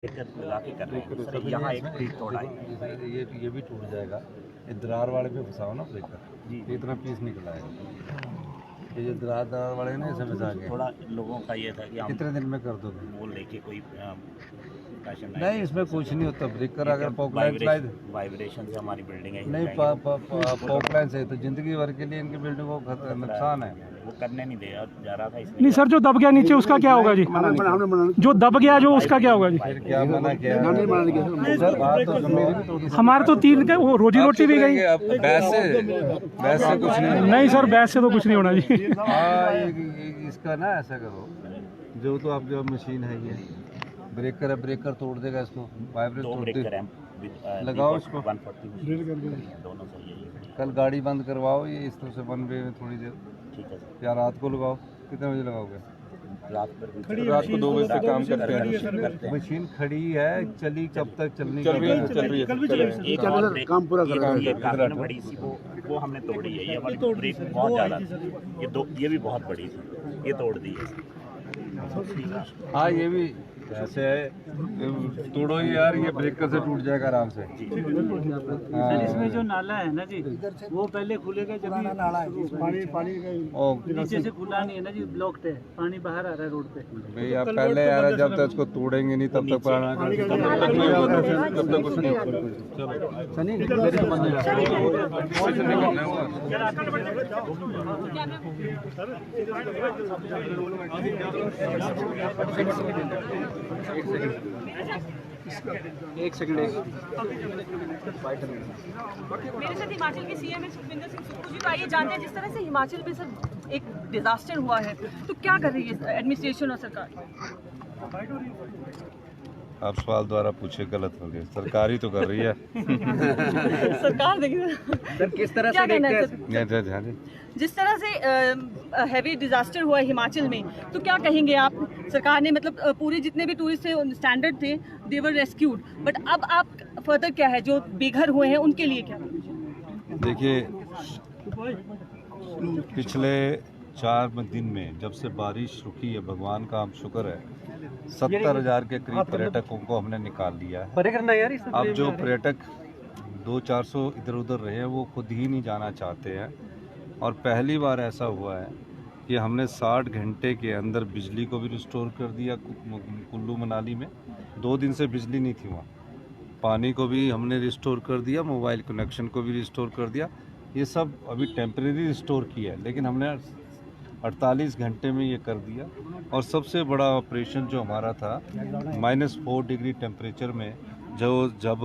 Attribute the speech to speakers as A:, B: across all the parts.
A: लगा के कर रहे हैं सर, यहाँ एक पीस तोड़ा है।
B: ये भी टूट जाएगा। ये दरार वाले पे फंसाओ ना ब्रेकर जी, ये इतना पीस निकल आएगा। ये जो दरार वाले ना इसमें फंसा के
A: थोड़ा लोगों का ये था कि हम
B: कितने दिन में कर दोगे?
A: वो लेके कोई
B: नहीं, इसमें कुछ नहीं होता। ब्रेकर अगर पॉपलाइन
A: वाइब्रेशन से हमारी बिल्डिंग है
B: नहीं, पॉपलाइन से तो जिंदगी भर के लिए इनकी बिल्डिंग को नुकसान है।
A: वो करने नहीं दे जा रहा था इसलिए।
C: नहीं सर, जो दब गया नीचे उसका क्या होगा जी? जो दब गया जो उसका क्या होगा जी?
B: फिर क्या मना किया?
C: हमारे तो 3 का वो रोजी रोटी भी गई।
B: बैस से कुछ
C: नहीं सर, बैस से तो कुछ नहीं होना जी।
B: इसका ना ऐसा करो, जो तो आप जो मशीन है ये ब्रेकर है, ब्रेकर तोड़ देगा इसको। वाइब्रेट लगाओ इसको,
A: 140 दोनों सही है।
B: कल गाड़ी बंद करवाओ ये इस तरह से वन वे में थोड़ी देर,
A: ठीक है सर।
B: या रात को लगाओ। कितने बजे लगाओगे?
A: रात
B: को 2 बजे तक काम करते हैं। मशीन खड़ी है, चली कब तक चलनी?
A: चल रही है। काम पूरा कर बड़ी सी वो हमने तोड़ी है। ये वाली ब्रेक बहुत ज़्यादा थी, ये भी बहुत बड़ी थी, ये तोड़ दी है।
B: हाँ, ये भी ऐसे है, तोड़ो ही यार, ये ब्रेकर से टूट जाएगा आराम से।
D: सर इसमें जो नाला है ना जी, वो पहले खुलेगा जब पानी नीचे से खुला नहीं है ना जी, ब्लॉक्ड है, पानी बाहर आ रहा है रोड पे।
B: भाई आप पहले यार, जब तक इसको तोड़ेंगे नहीं तब तक पुराना तब तक कुछ नहीं।
D: एक सेकंड।
E: मेरे साथ हिमाचल के सीएम है सुखविंदर सिंह सुक्खू जी। तो आइए जानते हैं, जिस तरह से हिमाचल में सर एक डिजास्टर हुआ है, तो क्या कर रही है एडमिनिस्ट्रेशन और सरकार?
B: आप सवाल द्वारा पूछे, गलत हो गए। सरकार ही तो कर रही है।
E: सरकार देखिए
D: सर किस तरह
E: क्या
D: से
E: कहना है
D: देखते
E: सर?
B: जी।
E: जिस तरह से हैवी डिजास्टर हुआ है हिमाचल में, तो क्या कहेंगे आप? सरकार ने मतलब पूरे जितने भी टूरिस्ट थे स्टैंडर्ड थे, दे वर रेस्क्यूड, बट अब आप फर्दर क्या है, जो बेघर हुए हैं उनके लिए क्या?
B: देखिए, पिछले 4 दिन में जब से बारिश रुकी है, भगवान का हम शुक्र है, 70,000 के करीब पर्यटकों को हमने निकाल लिया है। अब जो पर्यटक 200-400 इधर उधर रहे हैं, वो खुद ही नहीं जाना चाहते हैं। और पहली बार ऐसा हुआ है कि हमने 60 घंटे के अंदर बिजली को भी रिस्टोर कर दिया। कुल्लू मनाली में 2 दिन से बिजली नहीं थी वहाँ। पानी को भी हमने रिस्टोर कर दिया, मोबाइल कनेक्शन को भी रिस्टोर कर दिया। ये सब अभी टेम्परेरी रिस्टोर किया है, लेकिन हमने 48 घंटे में ये कर दिया। और सबसे बड़ा ऑपरेशन जो हमारा था, -4 डिग्री टेम्परेचर में जब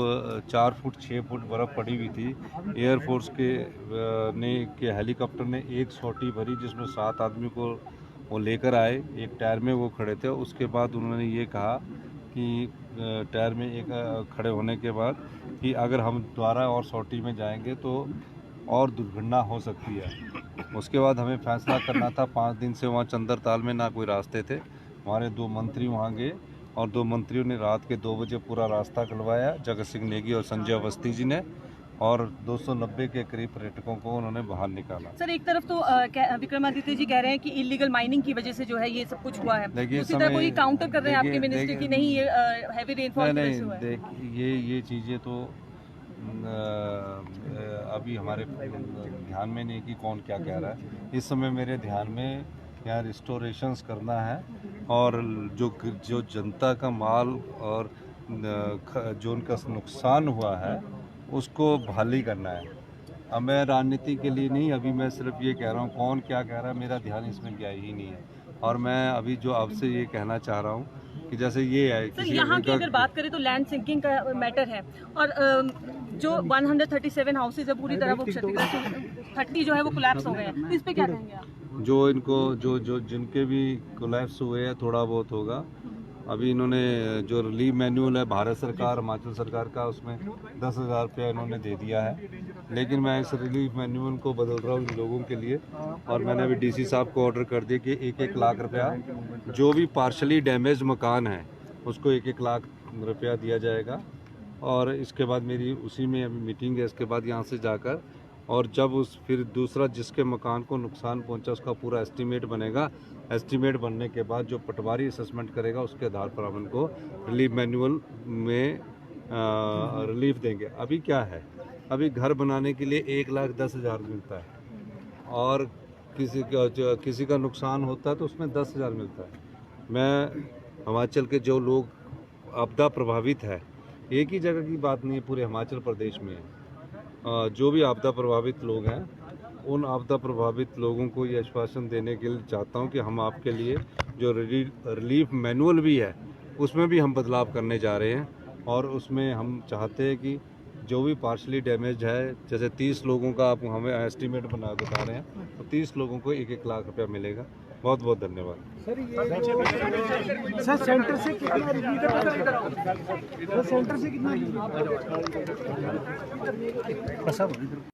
B: 4 फुट 6 फुट बर्फ़ पड़ी हुई थी, एयरफोर्स के हेलीकॉप्टर ने एक सॉटी भरी, जिसमें 7 आदमी को वो लेकर आए। एक टायर में वो खड़े थे। उसके बाद उन्होंने ये कहा कि टायर में एक खड़े होने के बाद कि अगर हम दोबारा और सॉटी में जाएंगे तो और दुर्घटना हो सकती है। उसके बाद हमें फैसला करना था। 5 दिन से वहाँ चंद्रताल में ना कोई रास्ते थे। हमारे 2 मंत्री वहाँ गए और 2 मंत्रियों ने रात के 2 बजे पूरा रास्ता खुलवाया, जगत सिंह नेगी और संजय अवस्थी जी ने, और 290 के करीब पर्यटकों को उन्होंने बाहर निकाला।
E: सर एक तरफ तो विक्रमादित्य जी कह रहे हैं कि इलीगल माइनिंग की वजह से जो है ये सब कुछ हुआ है, दूसरी तरफ कोई काउंटर कर रहे हैं आपके मिनिस्टर की नहीं, ये हैवी रेनफॉल की वजह से हुआ है।
B: ये चीज़ें तो अभी हमारे ध्यान में नहीं कि कौन क्या कह रहा है। इस समय मेरे ध्यान में यहाँ रिस्टोरेशंस करना है, और जो जनता का माल और जो उनका नुकसान हुआ है उसको बहाली करना है। अब मैं राजनीति के लिए नहीं, अभी मैं सिर्फ ये कह रहा हूँ, कौन क्या कह रहा है मेरा ध्यान इसमें गया ही नहीं है। और मैं अभी जो आपसे ये कहना चाह रहा हूँ कि जैसे ये है
E: सर, यहाँ की अगर बात करें तो लैंड सिंकिंग का मैटर है, और जो 137 हाउसेज है पूरी तरह वो क्षतिग्रस्त, 30 जो है वो कोलैप्स हो गए हैं। इस पे क्या कहेंगे आप?
B: जो इनको जो जिनके भी कोलैप्स हुए हैं, थोड़ा बहुत होगा। अभी इन्होंने जो रिलीफ मैनुअल है भारत सरकार हिमाचल सरकार का, उसमें 10,000 रुपया इन्होंने दे दिया है। लेकिन मैं इस रिलीफ मैनुअल को बदल रहा हूँ इन लोगों के लिए, और मैंने अभी डीसी साहब को ऑर्डर कर दिया कि 1-1 लाख रुपया जो भी पार्शली डैमेज मकान है उसको 1-1 लाख रुपया दिया जाएगा। और इसके बाद मेरी उसी में अभी मीटिंग है, इसके बाद यहाँ से जाकर, और जब फिर दूसरा जिसके मकान को नुकसान पहुँचा उसका पूरा एस्टीमेट बनेगा, एस्टीमेट बनने के बाद जो पटवारी असेसमेंट करेगा उसके आधार पर हम उनको रिलीफ मैनुअल में रिलीफ देंगे। अभी क्या है, अभी घर बनाने के लिए 1,10,000 मिलता है और किसी का नुकसान होता है तो उसमें 10,000 मिलता है। मैं हिमाचल के जो लोग आपदा प्रभावित है, एक ही जगह की बात नहीं है, पूरे हिमाचल प्रदेश में है, जो भी आपदा प्रभावित लोग हैं उन आपदा प्रभावित लोगों को ये आश्वासन देने के लिए चाहता हूं कि हम आपके लिए जो रिलीफ मैनुअल भी है उसमें भी हम बदलाव करने जा रहे हैं और उसमें हम चाहते हैं कि जो भी पार्शली डैमेज है, जैसे 30 लोगों का आप हमें एस्टीमेट बता रहे हैं, तो 30 लोगों को 1-1 लाख रुपया मिलेगा। बहुत बहुत धन्यवाद।
C: सर सेंटर से कितना रिलीफ है? सेंटर से कितना